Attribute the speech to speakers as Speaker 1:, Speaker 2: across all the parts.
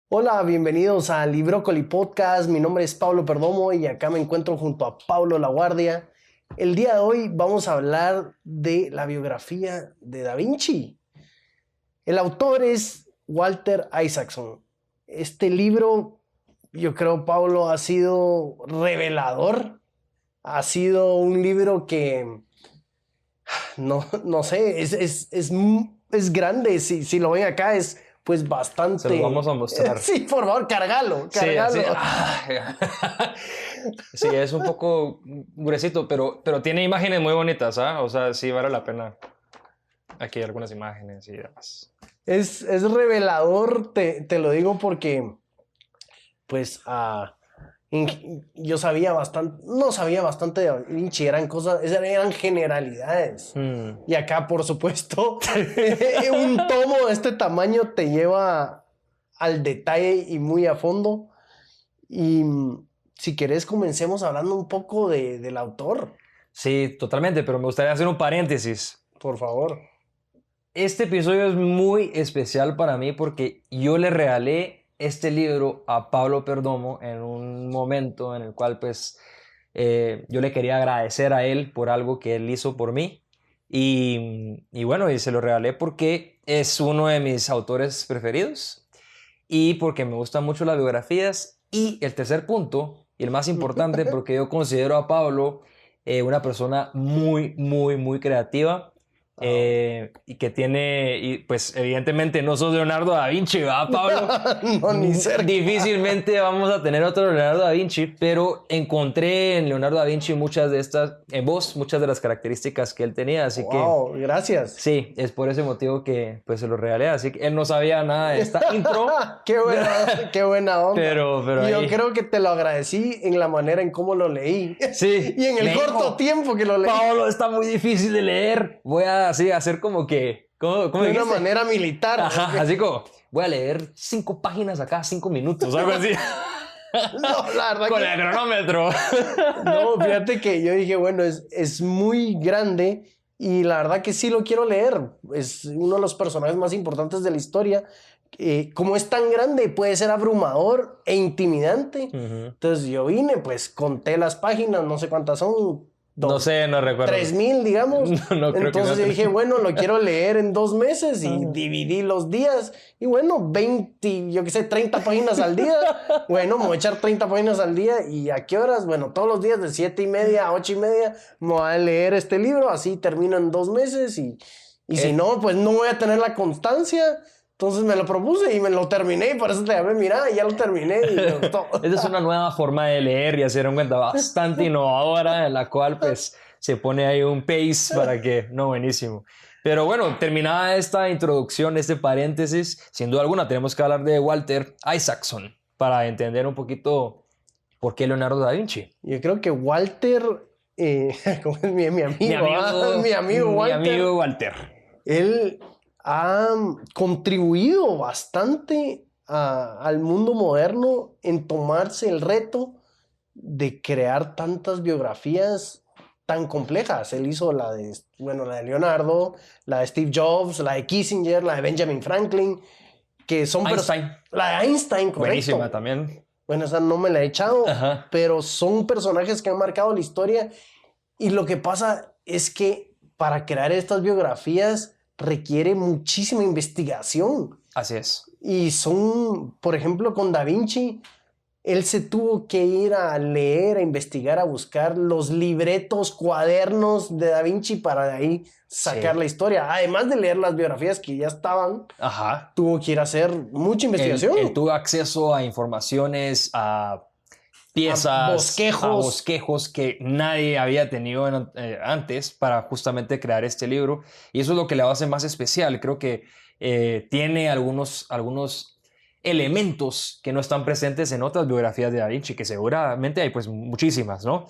Speaker 1: Hola, bienvenidos a Librócoli Podcast. Mi nombre es Pablo Perdomo y acá me encuentro junto a Pablo Laguardia. El día de hoy vamos a hablar de la biografía de Da Vinci. El autor es Walter Isaacson. Este libro, yo creo, Pablo, ha sido revelador. Ha sido un libro que, no sé, es grande. Si lo ven acá, es pues bastante...
Speaker 2: Se los vamos a mostrar.
Speaker 1: Sí, por favor, cargalo.
Speaker 2: Sí, sí, es un poco gruesito, pero tiene imágenes muy bonitas, ¿ah? O sea, sí vale la pena. Aquí hay algunas imágenes y demás.
Speaker 1: Es revelador, te lo digo porque, pues, yo sabía bastante, no sabía bastante de Da Vinci, eran generalidades. Y acá, por supuesto, un tomo de este tamaño te lleva al detalle y muy a fondo. Y si querés, comencemos hablando un poco del autor.
Speaker 2: Sí, totalmente, pero me gustaría hacer un paréntesis.
Speaker 1: Por favor.
Speaker 2: Este episodio es muy especial para mí porque yo le regalé este libro a Pablo Perdomo en un momento en el cual pues yo le quería agradecer a él por algo que él hizo por mí y bueno, y se lo regalé porque es uno de mis autores preferidos y porque me gustan mucho las biografías. Y el tercer punto, y el más importante, porque yo considero a Pablo una persona muy creativa. Y que tiene, y pues evidentemente no sos Leonardo da Vinci, ¿verdad, Pablo?
Speaker 1: No, ni cerca.
Speaker 2: Difícilmente vamos a tener otro Leonardo da Vinci, pero encontré en Leonardo da Vinci muchas de las características que él tenía, así
Speaker 1: Wow,
Speaker 2: que
Speaker 1: gracias.
Speaker 2: sí, es por ese motivo que pues se lo regalé, así que él no sabía nada de esta intro.
Speaker 1: Qué buena onda.
Speaker 2: Pero
Speaker 1: y yo
Speaker 2: ahí...
Speaker 1: creo que te lo agradecí en la manera en cómo lo leí.
Speaker 2: Sí.
Speaker 1: Y en el corto tiempo que lo leí.
Speaker 2: Pablo, está muy difícil de leer. Voy a hacer como que... ¿Cómo
Speaker 1: de una manera militar.
Speaker 2: Ajá, okay. Así como, voy a leer 5 páginas acá, 5 minutos, algo así.
Speaker 1: No, la verdad
Speaker 2: con el cronómetro.
Speaker 1: No, fíjate que yo dije, bueno, es muy grande y la verdad que sí lo quiero leer. Es uno de los personajes más importantes de la historia. Como es tan grande, puede ser abrumador e intimidante. Entonces yo vine, pues conté las páginas, no sé cuántas son.
Speaker 2: No sé, no recuerdo.
Speaker 1: 3,000, digamos.
Speaker 2: No creo.
Speaker 1: Entonces yo dije, bueno, lo quiero leer en 2 meses y dividí los días. Y bueno, 20, yo qué sé, 30 páginas al día. Bueno, me voy a echar 30 páginas al día. ¿Y a qué horas? Bueno, todos los días de 7:30 a 8:30 me voy a leer este libro. Así termino en 2 meses. Y si no, pues no voy a tener la constancia. Entonces me lo propuse y me lo terminé y por eso te llamé, mira, ya lo terminé y me gustó.
Speaker 2: Esa es una nueva forma de leer y hacer un cuenta bastante innovadora en la cual pues se pone ahí un pace para que... No, buenísimo. Pero bueno, terminada esta introducción, este paréntesis, sin duda alguna tenemos que hablar de Walter Isaacson para entender un poquito por qué Leonardo da Vinci.
Speaker 1: Yo creo que Walter, como es mi amigo
Speaker 2: Walter.
Speaker 1: Él ha contribuido bastante al mundo moderno en tomarse el reto de crear tantas biografías tan complejas. Él hizo la de Leonardo, la de Steve Jobs, la de Kissinger, la de Benjamin Franklin, que son... La de Einstein, correcto.
Speaker 2: Buenísima también.
Speaker 1: Bueno, esa no me la he echado, pero son personajes que han marcado la historia. Y lo que pasa es que para crear estas biografías requiere muchísima investigación.
Speaker 2: Así es.
Speaker 1: Y son, por ejemplo, con Da Vinci, él se tuvo que ir a leer, a investigar, a buscar los libretos, cuadernos de Da Vinci para de ahí sacar la historia. Además de leer las biografías que ya estaban, tuvo que ir a hacer mucha investigación.
Speaker 2: Él tuvo acceso a informaciones, a piezas, a bosquejos que nadie había tenido antes para justamente crear este libro. Y eso es lo que le hace más especial. Creo que tiene algunos elementos que no están presentes en otras biografías de Da Vinci, que seguramente hay pues muchísimas, ¿no?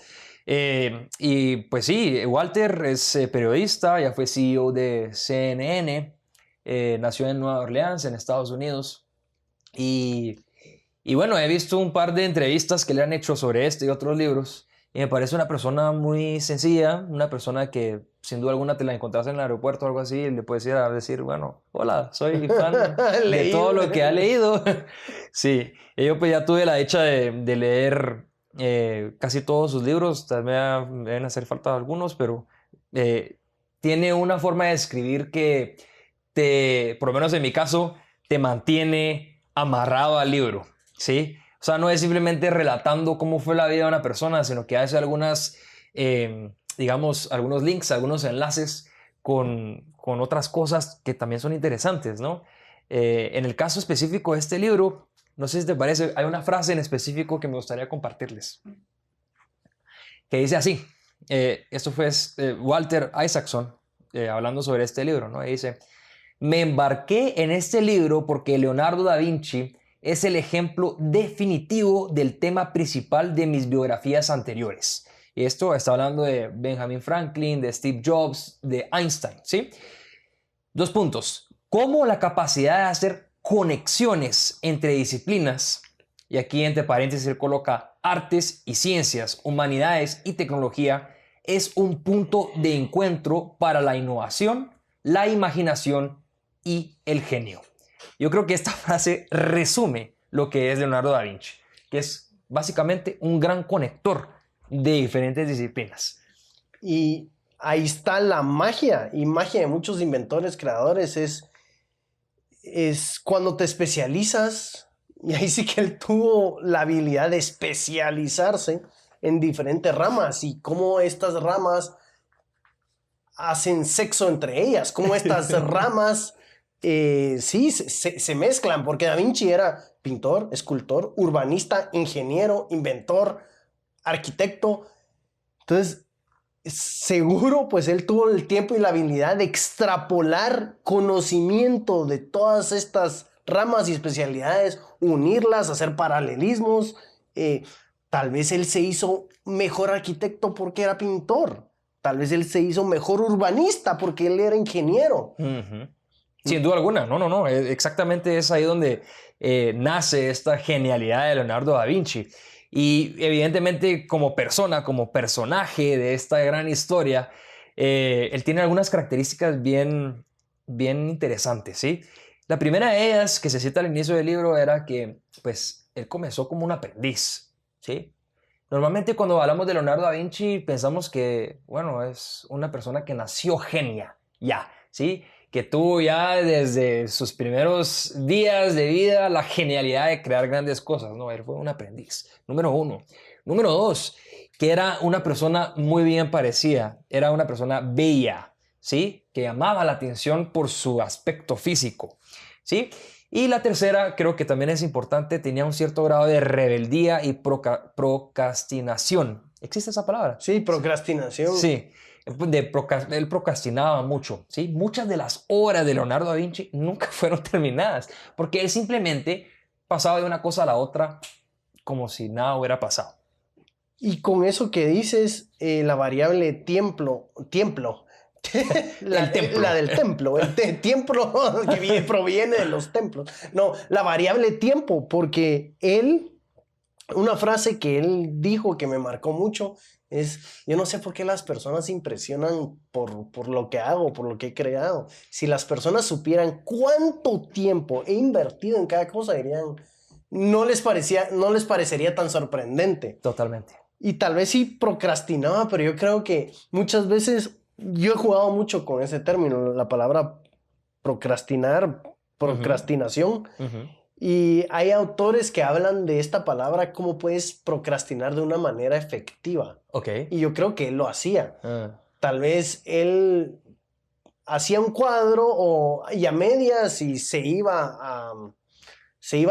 Speaker 2: Y pues sí, Walter es periodista, ya fue CEO de CNN, nació en Nueva Orleans, en Estados Unidos, y bueno, he visto un par de entrevistas que le han hecho sobre este y otros libros, y me parece una persona muy sencilla, una persona que sin duda alguna te la encontrás en el aeropuerto o algo así, y le puedes ir a decir, bueno, hola, soy fan de todo lo que ha leído. Sí, y yo pues ya tuve la dicha de leer casi todos sus libros, tal vez me deben hacer falta algunos, pero tiene una forma de escribir que por lo menos en mi caso, te mantiene amarrado al libro, ¿sí? O sea, no es simplemente relatando cómo fue la vida de una persona, sino que hace digamos, algunos links, algunos enlaces con otras cosas que también son interesantes, ¿no? En el caso específico de este libro, no sé si te parece, hay una frase en específico que me gustaría compartirles, que dice así, esto fue Walter Isaacson, hablando sobre este libro, ¿no? Y dice, me embarqué en este libro porque Leonardo da Vinci es el ejemplo definitivo del tema principal de mis biografías anteriores. Y esto está hablando de Benjamin Franklin, de Steve Jobs, de Einstein, ¿sí? 2 puntos. Cómo la capacidad de hacer conexiones entre disciplinas, y aquí entre paréntesis se coloca artes y ciencias, humanidades y tecnología, es un punto de encuentro para la innovación, la imaginación y el genio. Yo creo que esta frase resume lo que es Leonardo da Vinci, que es básicamente un gran conector de diferentes disciplinas.
Speaker 1: Y ahí está la magia, y magia de muchos inventores, creadores, es cuando te especializas, y ahí sí que él tuvo la habilidad de especializarse en diferentes ramas, y cómo estas ramas hacen sexo entre ellas, cómo estas ramas sí se mezclan, porque Da Vinci era pintor, escultor, urbanista, ingeniero, inventor, arquitecto. Entonces, seguro, pues él tuvo el tiempo y la habilidad de extrapolar conocimiento de todas estas ramas y especialidades, unirlas, hacer paralelismos. Tal vez él se hizo mejor arquitecto porque era pintor. Tal vez él se hizo mejor urbanista porque él era ingeniero.
Speaker 2: Uh-huh. Sin duda alguna, no. Exactamente es ahí donde nace esta genialidad de Leonardo da Vinci. Y evidentemente como persona, como personaje de esta gran historia, él tiene algunas características bien interesantes, ¿sí? La primera de ellas, que se cita al inicio del libro, era que pues, él comenzó como un aprendiz, ¿sí? Normalmente cuando hablamos de Leonardo da Vinci pensamos que, bueno, es una persona que nació genia, ya, ¿sí? Que tuvo ya desde sus primeros días de vida la genialidad de crear grandes cosas. No, él fue un aprendiz, número 1. Número 2, que era una persona muy bien parecida, era una persona bella, ¿sí? Que llamaba la atención por su aspecto físico, ¿sí? Y la tercera, creo que también es importante, tenía un cierto grado de rebeldía y procrastinación. ¿Existe esa palabra?
Speaker 1: Sí, procrastinación.
Speaker 2: Sí. Él procrastinaba mucho, ¿sí? Muchas de las obras de Leonardo da Vinci nunca fueron terminadas porque él simplemente pasaba de una cosa a la otra como si nada hubiera pasado.
Speaker 1: Y con eso que dices, la variable tiempo, la del templo, el tiempo que proviene de los templos. No, la variable tiempo, porque una frase que él dijo que me marcó mucho es, yo no sé por qué las personas se impresionan por lo que hago, por lo que he creado. Si las personas supieran cuánto tiempo he invertido en cada cosa, dirían, no les parecería tan sorprendente.
Speaker 2: Totalmente.
Speaker 1: Y tal vez sí procrastinaba, pero yo creo que muchas veces yo he jugado mucho con ese término, la palabra procrastinación.
Speaker 2: Uh-huh.
Speaker 1: Y hay autores que hablan de esta palabra, cómo puedes procrastinar de una manera efectiva.
Speaker 2: Okay.
Speaker 1: Y yo creo que él lo hacía. Tal vez él hacía un cuadro y a medias y se iba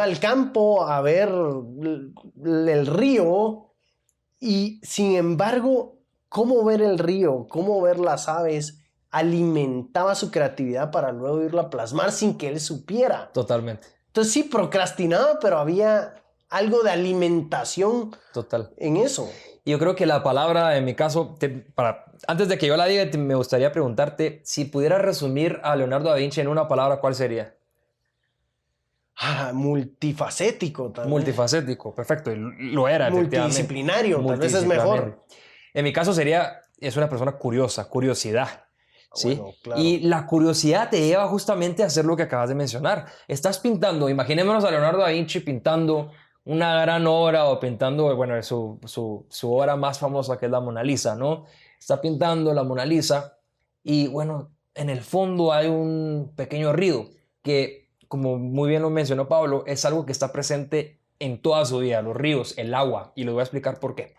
Speaker 1: al campo a ver el río. Y sin embargo, cómo ver el río, cómo ver las aves, alimentaba su creatividad para luego irlo a plasmar sin que él supiera.
Speaker 2: Totalmente.
Speaker 1: Entonces sí, procrastinaba, pero había algo de alimentación.
Speaker 2: Total.
Speaker 1: En eso.
Speaker 2: Yo creo que la palabra, en mi caso, antes de que yo la diga, me gustaría preguntarte, si pudieras resumir a Leonardo da Vinci en una palabra, ¿cuál sería?
Speaker 1: Multifacético también.
Speaker 2: Multifacético, perfecto. Lo era,
Speaker 1: multidisciplinario, tal vez es mejor.
Speaker 2: En mi caso sería es una persona curiosa, curiosidad. ¿Sí?
Speaker 1: Bueno, claro.
Speaker 2: Y la curiosidad te lleva justamente a hacer lo que acabas de mencionar. Estás pintando, imaginémonos a Leonardo da Vinci pintando una gran obra o pintando, bueno, su obra más famosa que es la Mona Lisa, ¿no? Está pintando la Mona Lisa y bueno, en el fondo hay un pequeño río que, como muy bien lo mencionó Pablo, es algo que está presente en toda su vida, los ríos, el agua, y les voy a explicar por qué.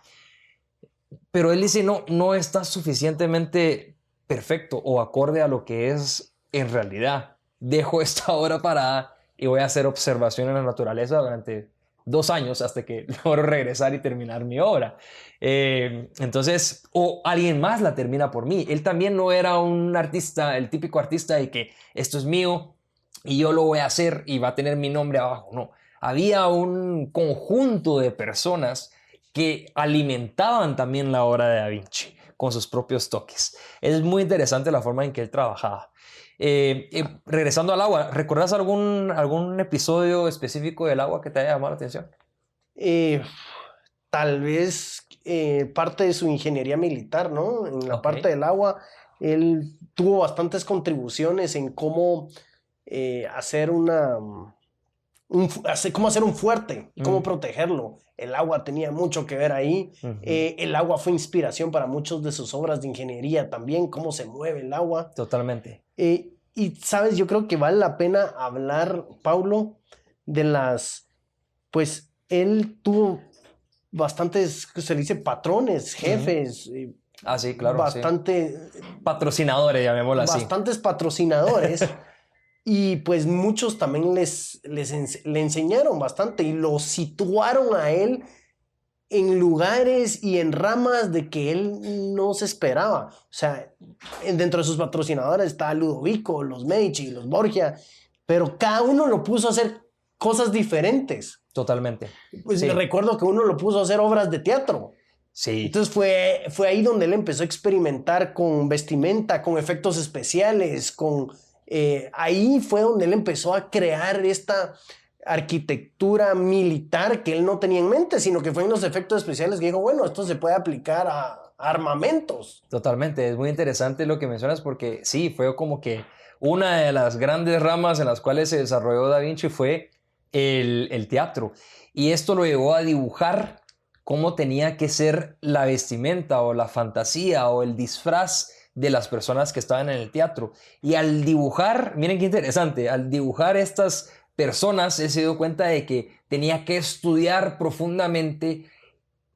Speaker 2: Pero él dice, no, no está suficientemente perfecto o acorde a lo que es en realidad. Dejo esta obra parada y voy a hacer observación en la naturaleza durante 2 años hasta que logro regresar y terminar mi obra. Entonces, o alguien más la termina por mí. Él también no era un artista, el típico artista de que esto es mío y yo lo voy a hacer y va a tener mi nombre abajo. No, había un conjunto de personas que alimentaban también la obra de Da Vinci con sus propios toques. Es muy interesante la forma en que él trabajaba. Regresando al agua, ¿recuerdas algún episodio específico del agua que te haya llamado la atención?
Speaker 1: Tal vez parte de su ingeniería militar, ¿no? En la parte del agua, él tuvo bastantes contribuciones en cómo hacer cómo hacer un fuerte y cómo protegerlo. El agua tenía mucho que ver ahí. El agua fue inspiración para muchas de sus obras de ingeniería también, cómo se mueve el agua.
Speaker 2: Totalmente.
Speaker 1: Y, ¿sabes? Yo creo que vale la pena hablar, Paulo, pues, él tuvo bastantes, se dice, patrones, jefes.
Speaker 2: Ah, sí, claro.
Speaker 1: Bastante...
Speaker 2: Sí. Patrocinadores, llamémoslo así.
Speaker 1: Bastantes patrocinadores. Y pues muchos también le enseñaron bastante y lo situaron a él en lugares y en ramas de que él no se esperaba. O sea, dentro de sus patrocinadores está Ludovico, los Medici, los Borgia, pero cada uno lo puso a hacer cosas diferentes.
Speaker 2: Totalmente.
Speaker 1: Pues
Speaker 2: sí.
Speaker 1: Recuerdo que uno lo puso a hacer obras de teatro.
Speaker 2: Sí.
Speaker 1: Entonces fue ahí donde él empezó a experimentar con vestimenta, con efectos especiales, ahí fue donde él empezó a crear esta arquitectura militar que él no tenía en mente, sino que fue en los efectos especiales que dijo, bueno, esto se puede aplicar a armamentos.
Speaker 2: Totalmente, es muy interesante lo que mencionas porque sí, fue como que una de las grandes ramas en las cuales se desarrolló Da Vinci fue el teatro. Y esto lo llevó a dibujar cómo tenía que ser la vestimenta o la fantasía o el disfraz de las personas que estaban en el teatro. Y al dibujar, miren qué interesante, al dibujar estas personas, él se dio cuenta de que tenía que estudiar profundamente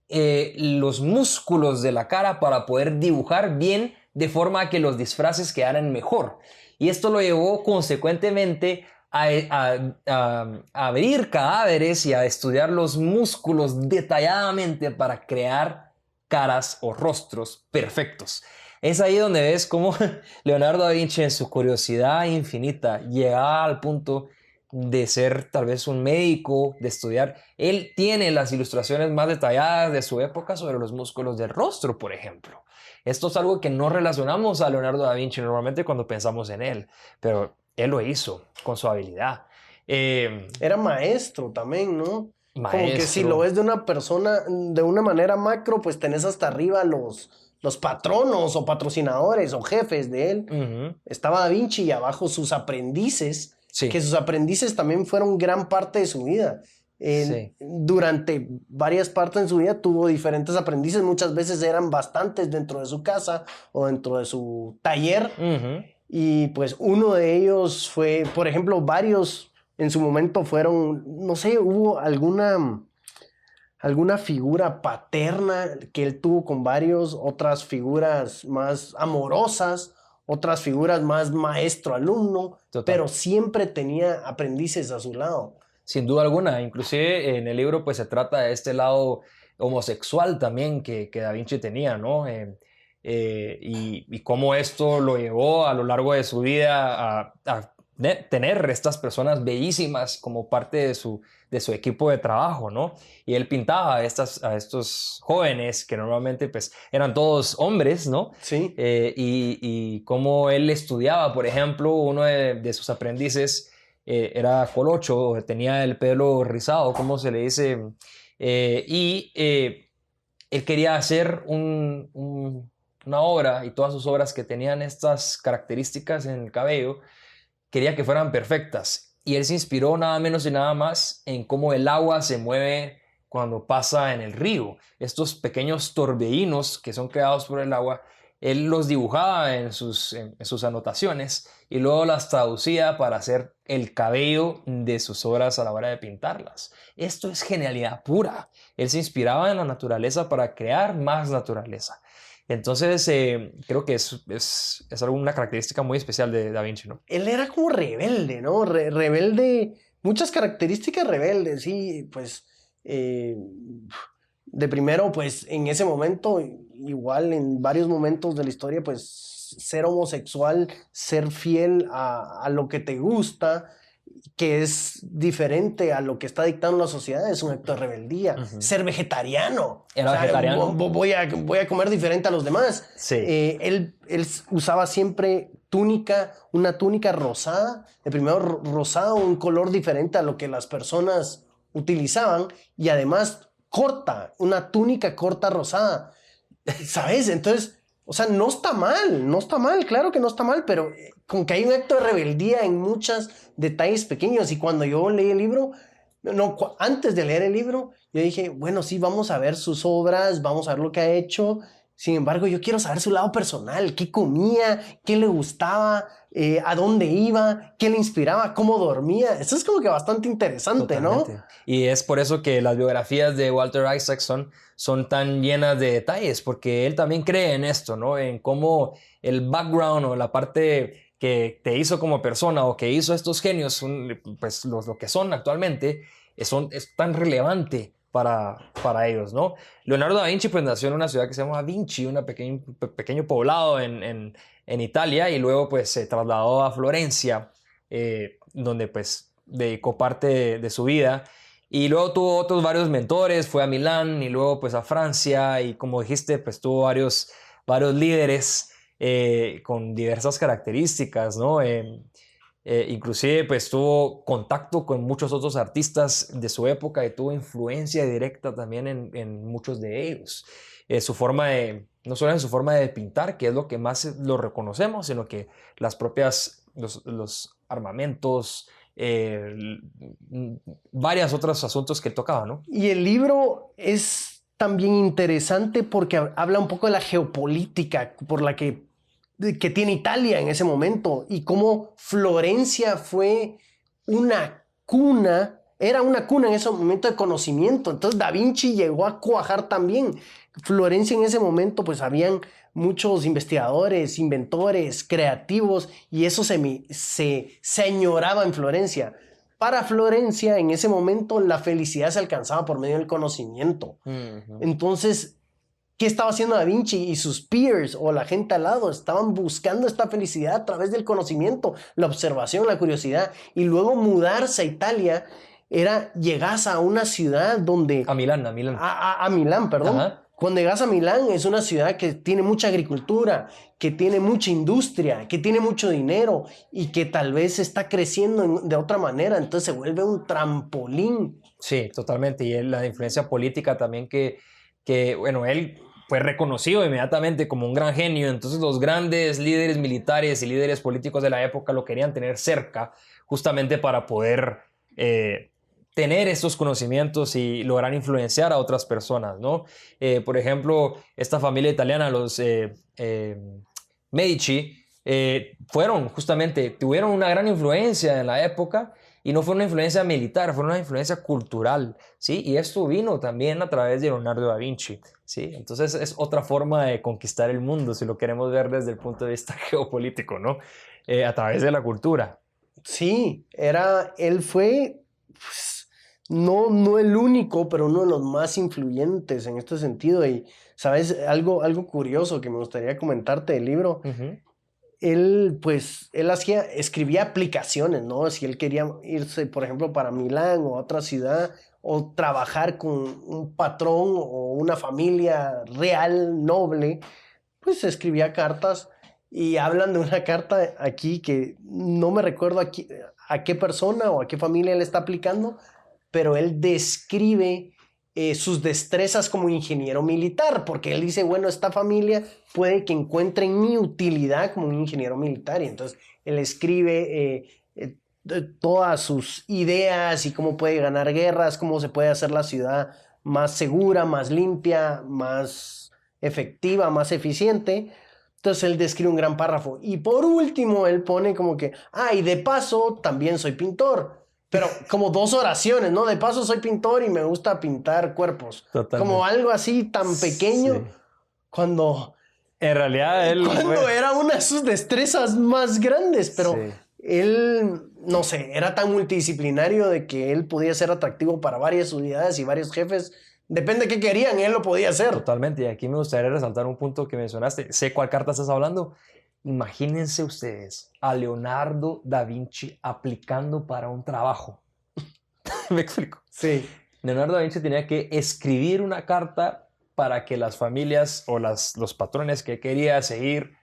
Speaker 2: los músculos de la cara para poder dibujar bien de forma que los disfraces quedaran mejor. Y esto lo llevó consecuentemente a abrir cadáveres y a estudiar los músculos detalladamente para crear caras o rostros perfectos. Es ahí donde ves cómo Leonardo da Vinci, en su curiosidad infinita, llegaba al punto de ser tal vez un médico, de estudiar. Él tiene las ilustraciones más detalladas de su época sobre los músculos del rostro, por ejemplo. Esto es algo que no relacionamos a Leonardo da Vinci normalmente cuando pensamos en él, pero él lo hizo con su habilidad.
Speaker 1: Era maestro también, ¿no?
Speaker 2: Maestro.
Speaker 1: Como que si lo ves de una persona, de una manera macro, pues tenés hasta arriba los patronos o patrocinadores o jefes de él. Estaba Da Vinci y abajo sus aprendices, sí, que sus aprendices también fueron gran parte de su vida. Sí. Durante varias partes de su vida tuvo diferentes aprendices, muchas veces eran bastantes dentro de su casa o dentro de su taller. Y pues uno de ellos fue, por ejemplo, varios en su momento fueron, no sé, hubo alguna figura paterna que él tuvo con varios, otras figuras más amorosas, otras figuras más maestro-alumno, pero siempre tenía aprendices a su lado.
Speaker 2: Sin duda alguna, inclusive en el libro pues se trata de este lado homosexual también que Da Vinci tenía, ¿no? Y cómo esto lo llevó a lo largo de su vida a tener estas personas bellísimas como parte de su equipo de trabajo, ¿no? Y él pintaba a estos jóvenes que normalmente pues eran todos hombres, ¿no?
Speaker 1: Sí.
Speaker 2: Y cómo él estudiaba, por ejemplo, uno de sus aprendices era colocho, tenía el pelo rizado, como se le dice, él quería hacer un una obra y todas sus obras que tenían estas características en el cabello, quería que fueran perfectas. Y él se inspiró nada menos y nada más en cómo el agua se mueve cuando pasa en el río. Estos pequeños torbellinos que son creados por el agua, él los dibujaba en sus anotaciones y luego las traducía para hacer el cabello de sus obras a la hora de pintarlas. Esto es genialidad pura. Él se inspiraba en la naturaleza para crear más naturaleza. Entonces, creo que es una característica muy especial de Da Vinci, ¿no?
Speaker 1: Él era como rebelde, ¿no? Rebelde, muchas características rebeldes, sí, pues, de primero, pues, en ese momento, igual en varios momentos de la historia, pues, ser homosexual, ser fiel a lo que te gusta, que es diferente a lo que está dictando la sociedad, es un acto de rebeldía. Ser vegetariano.
Speaker 2: Era vegetariano.
Speaker 1: Voy a comer diferente a los demás.
Speaker 2: Sí.
Speaker 1: Él usaba siempre una túnica rosada. El primero rosado, un color diferente a lo que las personas utilizaban. Y además una túnica corta rosada. ¿Sabes? Entonces, o sea, no está mal, claro que no está mal, pero como que hay un acto de rebeldía en muchos detalles pequeños. Y cuando yo leí el libro, antes de leer el libro, yo dije, bueno, sí, vamos a ver sus obras, vamos a ver lo que ha hecho. Sin embargo, yo quiero saber su lado personal, qué comía, qué le gustaba, a dónde iba, qué le inspiraba, cómo dormía. Eso es como que bastante interesante, totalmente, ¿no?
Speaker 2: Y es por eso que las biografías de Walter Isaacson son tan llenas de detalles, porque él también cree en esto, ¿no? En cómo el background o la parte que te hizo como persona o que hizo estos genios, pues lo que son actualmente, es tan relevante para ellos, ¿no? Leonardo da Vinci pues nació en una ciudad que se llama Vinci, un pequeño poblado en Italia, y luego pues se trasladó a Florencia, donde pues dedicó parte de su vida, y luego tuvo otros varios mentores, fue a Milán y luego pues a Francia, y como dijiste pues tuvo varios líderes con diversas características, ¿no? Inclusive pues tuvo contacto con muchos otros artistas de su época y tuvo influencia directa también en muchos de ellos. No solo en su forma de pintar, que es lo que más lo reconocemos, sino que los armamentos, varios otros asuntos que él tocaba, ¿no?
Speaker 1: Y el libro es también interesante porque habla un poco de la geopolítica por la que tiene Italia en ese momento y cómo Florencia fue era una cuna en ese momento de conocimiento. Entonces Da Vinci llegó a cuajar también. Florencia en ese momento pues habían muchos investigadores, inventores, creativos, y eso se añoraba en Florencia. Para Florencia en ese momento la felicidad se alcanzaba por medio del conocimiento. Entonces, ¿qué estaba haciendo Da Vinci y sus peers o la gente al lado? Estaban buscando esta felicidad a través del conocimiento, la observación, la curiosidad. Y luego mudarse a Italia llegas a una ciudad donde...
Speaker 2: A Milán.
Speaker 1: A Milán, perdón. Ajá. Cuando llegas a Milán es una ciudad que tiene mucha agricultura, que tiene mucha industria, que tiene mucho dinero y que tal vez está creciendo de otra manera. Entonces se vuelve un trampolín.
Speaker 2: Sí, totalmente. Y la influencia política también que bueno, él fue reconocido inmediatamente como un gran genio. Entonces los grandes líderes militares y líderes políticos de la época lo querían tener cerca justamente para poder tener estos conocimientos y lograr influenciar a otras personas, ¿no? Por ejemplo, esta familia italiana, los Medici, tuvieron una gran influencia en la época, y no fue una influencia militar, fue una influencia cultural, ¿sí? Y esto vino también a través de Leonardo da Vinci, ¿sí? Entonces es otra forma de conquistar el mundo, si lo queremos ver desde el punto de vista geopolítico, ¿no? A través de la cultura.
Speaker 1: Sí, él fue, pues, no el único, pero uno de los más influyentes en este sentido. Y, ¿sabes? Algo curioso que me gustaría comentarte del libro. Él escribía aplicaciones, ¿no? Si él quería irse, por ejemplo, para Milán o a otra ciudad, o trabajar con un patrón o una familia real, noble, pues escribía cartas. Y hablan de una carta aquí que no me recuerdo a qué persona o a qué familia le está aplicando, pero él describe sus destrezas como ingeniero militar, porque él dice, bueno, esta familia puede que encuentre en mi utilidad como un ingeniero militar, y entonces él escribe todas sus ideas y cómo puede ganar guerras, cómo se puede hacer la ciudad más segura, más limpia, más efectiva, más eficiente. Entonces él describe un gran párrafo. Y por último, él pone como que, y de paso, también soy pintor. Pero como 2 oraciones, ¿no? De paso soy pintor y me gusta pintar cuerpos.
Speaker 2: Totalmente.
Speaker 1: Como algo así tan pequeño,
Speaker 2: Sí.
Speaker 1: cuando
Speaker 2: En realidad él...
Speaker 1: era una de sus destrezas más grandes, pero
Speaker 2: Sí.
Speaker 1: él, no sé, era tan multidisciplinario de que él podía ser atractivo para varias unidades y varios jefes. Depende de qué querían, él lo podía hacer.
Speaker 2: Totalmente, y aquí me gustaría resaltar un punto que mencionaste. Sé cuál carta estás hablando. Imagínense ustedes a Leonardo da Vinci aplicando para un trabajo. ¿Me explico?
Speaker 1: Sí.
Speaker 2: Leonardo da Vinci tenía que escribir una carta para que las familias o los patrones que quería seguir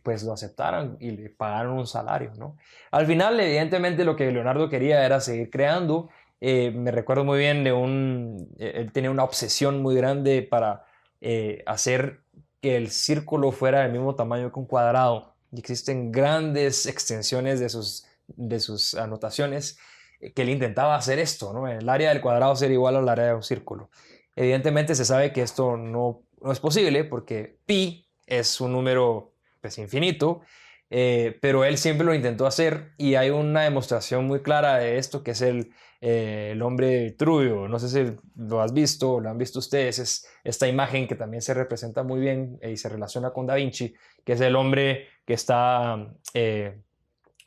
Speaker 2: pues lo aceptaran y le pagaran un salario, ¿no? Al final, evidentemente, lo que Leonardo quería era seguir creando. Me recuerdo muy bien él tenía una obsesión muy grande para hacer que el círculo fuera del mismo tamaño que un cuadrado. Y existen grandes extensiones de sus anotaciones que él intentaba hacer esto, ¿no? El área del cuadrado ser igual al área de un círculo. Evidentemente se sabe que esto no es posible porque pi es un número pues, infinito, pero él siempre lo intentó hacer y hay una demostración muy clara de esto que es el hombre de Vitruvio. No sé si lo has visto o lo han visto ustedes, es esta imagen que también se representa muy bien y se relaciona con Da Vinci, que es el hombre que está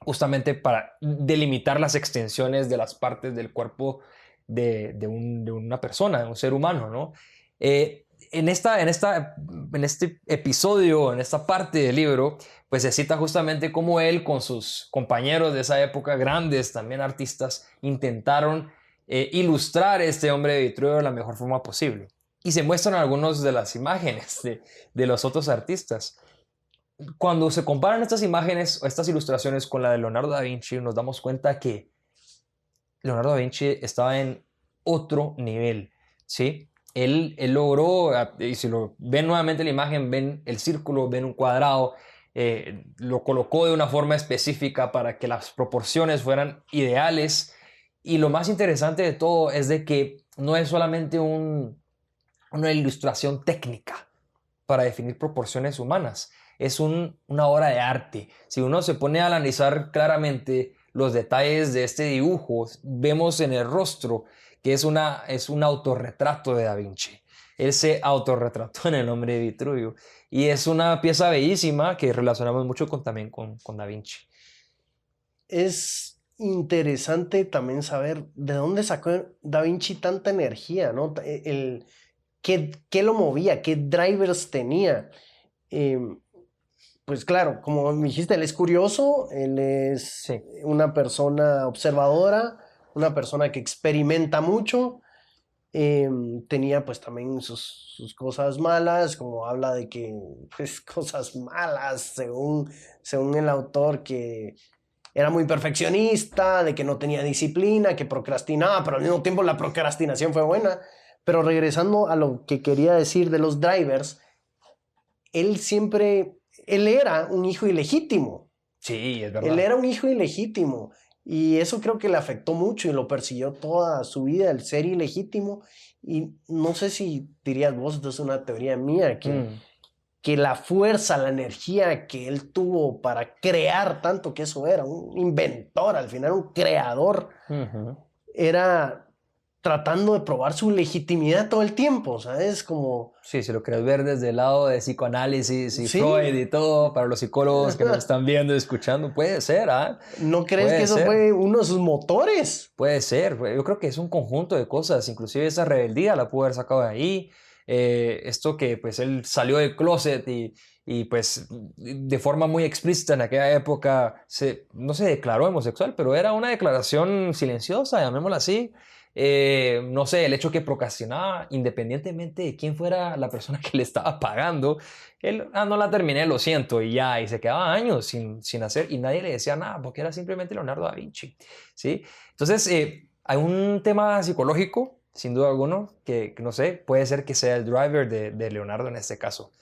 Speaker 2: justamente para delimitar las extensiones de las partes del cuerpo de una persona, de un ser humano, ¿no? En este episodio, en esta parte del libro, pues se cita justamente cómo él con sus compañeros de esa época, grandes también artistas, intentaron ilustrar a este hombre de Vitruvio de la mejor forma posible. Y se muestran algunas de las imágenes de los otros artistas. Cuando se comparan estas imágenes o estas ilustraciones con la de Leonardo da Vinci, nos damos cuenta que Leonardo da Vinci estaba en otro nivel, ¿sí? Él logró, y si lo ven nuevamente la imagen, ven el círculo, ven un cuadrado, lo colocó de una forma específica para que las proporciones fueran ideales. Y lo más interesante de todo es de que no es solamente una ilustración técnica para definir proporciones humanas, es una obra de arte. Si uno se pone a analizar claramente los detalles de este dibujo, vemos en el rostro que es un autorretrato de Da Vinci. Él se autorretrató en el hombre de Vitruvio y es una pieza bellísima que relacionamos mucho también con Da Vinci.
Speaker 1: Es interesante también saber de dónde sacó Da Vinci tanta energía, ¿no? ¿Qué lo movía? ¿Qué drivers tenía? Pues claro, como me dijiste, él es curioso, él es
Speaker 2: Sí.
Speaker 1: una persona observadora, una persona que experimenta mucho. Tenía pues también sus cosas malas, como habla de que, pues cosas malas, según el autor, que era muy perfeccionista, de que no tenía disciplina, que procrastinaba, pero al mismo tiempo la procrastinación fue buena. Pero regresando a lo que quería decir de los drivers, él era un hijo ilegítimo.
Speaker 2: Sí, es verdad.
Speaker 1: Él era un hijo ilegítimo. Y eso creo que le afectó mucho y lo persiguió toda su vida, el ser ilegítimo. Y no sé si dirías vos, esto es una teoría mía, que la fuerza, la energía que él tuvo para crear tanto, que eso era un inventor, al final un creador, era tratando de probar su legitimidad todo el tiempo, ¿sabes? Como...
Speaker 2: Sí, si lo quieres ver desde el lado de psicoanálisis y
Speaker 1: Sí.
Speaker 2: Freud y todo, para los psicólogos que nos están viendo y escuchando, puede ser, ¿ah?
Speaker 1: ¿No crees
Speaker 2: Puede
Speaker 1: que eso
Speaker 2: ser.
Speaker 1: fue uno de sus motores?
Speaker 2: Puede ser, yo creo que es un conjunto de cosas, inclusive esa rebeldía la pudo haber sacado de ahí, esto que pues él salió del closet y pues de forma muy explícita en aquella época no se declaró homosexual, pero era una declaración silenciosa, llamémosla así. No sé, el hecho que procrastinaba independientemente de quién fuera la persona que le estaba pagando, él, no la terminé, lo siento, y ya, y se quedaba años sin hacer, y nadie le decía nada, porque era simplemente Leonardo da Vinci, ¿sí? Entonces, hay un tema psicológico sin duda alguno, que no sé, puede ser que sea el driver de Leonardo en este caso.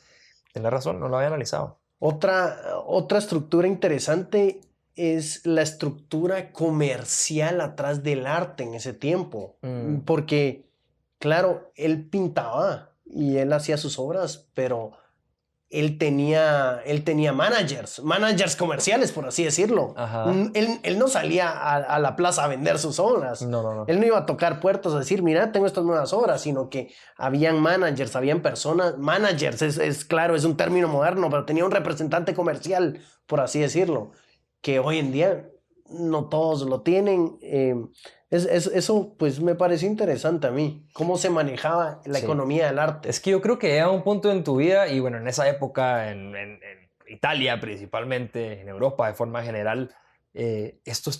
Speaker 2: Tienes razón, no lo había analizado.
Speaker 1: Otra estructura interesante es la estructura comercial atrás del arte en ese tiempo. Porque, claro, él pintaba y él hacía sus obras, pero él tenía managers comerciales, por así decirlo.
Speaker 2: Ajá.
Speaker 1: Él no salía a la plaza a vender sus obras.
Speaker 2: No.
Speaker 1: Él no iba a tocar puertas a decir, mira, tengo estas nuevas obras, sino que habían managers, habían personas, managers, claro, es un término moderno, pero tenía un representante comercial, por así decirlo, que hoy en día no todos lo tienen. Eso pues me pareció interesante a mí, cómo se manejaba la economía del arte.
Speaker 2: Es que yo creo que llega un punto en tu vida, y bueno, en esa época, en Italia principalmente, en Europa de forma general, esto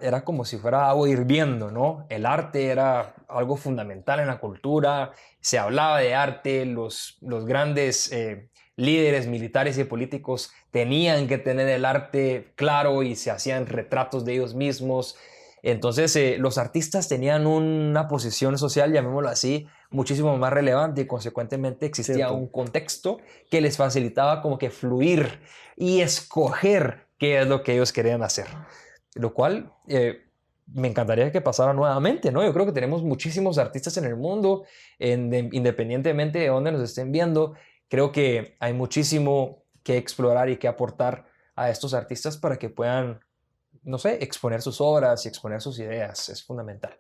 Speaker 2: era como si fuera agua hirviendo, ¿no? El arte era algo fundamental en la cultura, se hablaba de arte, los grandes líderes militares y políticos tenían que tener el arte claro y se hacían retratos de ellos mismos. Entonces, los artistas tenían una posición social, llamémoslo así, muchísimo más relevante y consecuentemente existía un contexto que les facilitaba como que fluir y escoger qué es lo que ellos querían hacer. Lo cual me encantaría que pasara nuevamente, ¿no? Yo creo que tenemos muchísimos artistas en el mundo, independientemente de dónde nos estén viendo. Creo que hay muchísimo que explorar y que aportar a estos artistas para que puedan, no sé, exponer sus obras y exponer sus ideas. Es fundamental.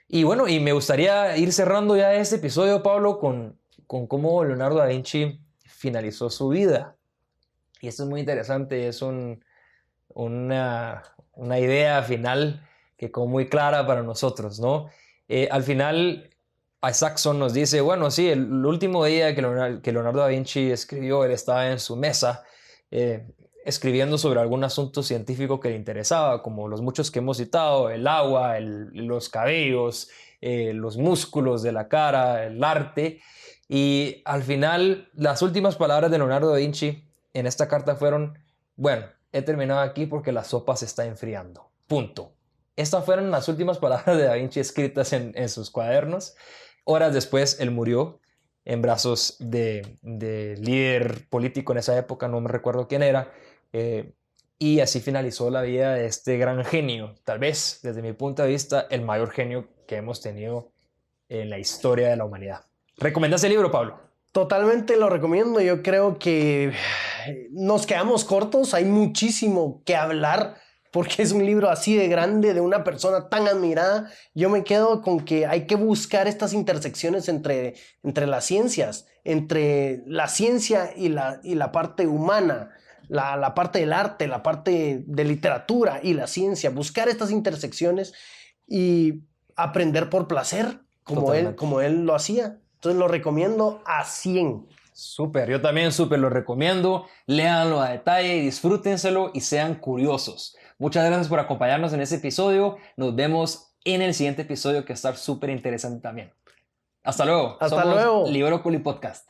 Speaker 2: Y bueno, y me gustaría ir cerrando ya este episodio, Pablo, con cómo Leonardo da Vinci finalizó su vida. Y esto es muy interesante, es una idea final que como muy clara para nosotros, ¿no? Al final, Isaacson nos dice, bueno, sí, el último día que Leonardo da Vinci escribió, él estaba en su mesa, escribiendo sobre algún asunto científico que le interesaba, como los muchos que hemos citado, el agua, los cabellos, los músculos de la cara, el arte. Y al final, las últimas palabras de Leonardo da Vinci en esta carta fueron, bueno, he terminado aquí porque la sopa se está enfriando. Punto. Estas fueron las últimas palabras de Da Vinci escritas en sus cuadernos. Horas después, él murió en brazos de líder político en esa época, no me recuerdo quién era, y así finalizó la vida de este gran genio, tal vez desde mi punto de vista el mayor genio que hemos tenido en la historia de la humanidad. ¿Recomiendas el libro, Pablo?
Speaker 1: Totalmente lo recomiendo. Yo creo que nos quedamos cortos, hay muchísimo que hablar porque es un libro así de grande, de una persona tan admirada. Yo me quedo con que hay que buscar estas intersecciones entre las ciencias, entre la ciencia y la parte humana, la parte del arte, la parte de literatura y la ciencia. Buscar estas intersecciones y aprender por placer, como él lo hacía. Entonces lo recomiendo a 100.
Speaker 2: Súper, yo también súper lo recomiendo. Léanlo a detalle, disfrútenselo y sean curiosos. Muchas gracias por acompañarnos en este episodio. Nos vemos en el siguiente episodio que va a estar súper interesante también. Hasta luego.
Speaker 1: Hasta luego.
Speaker 2: Librócoli Podcast.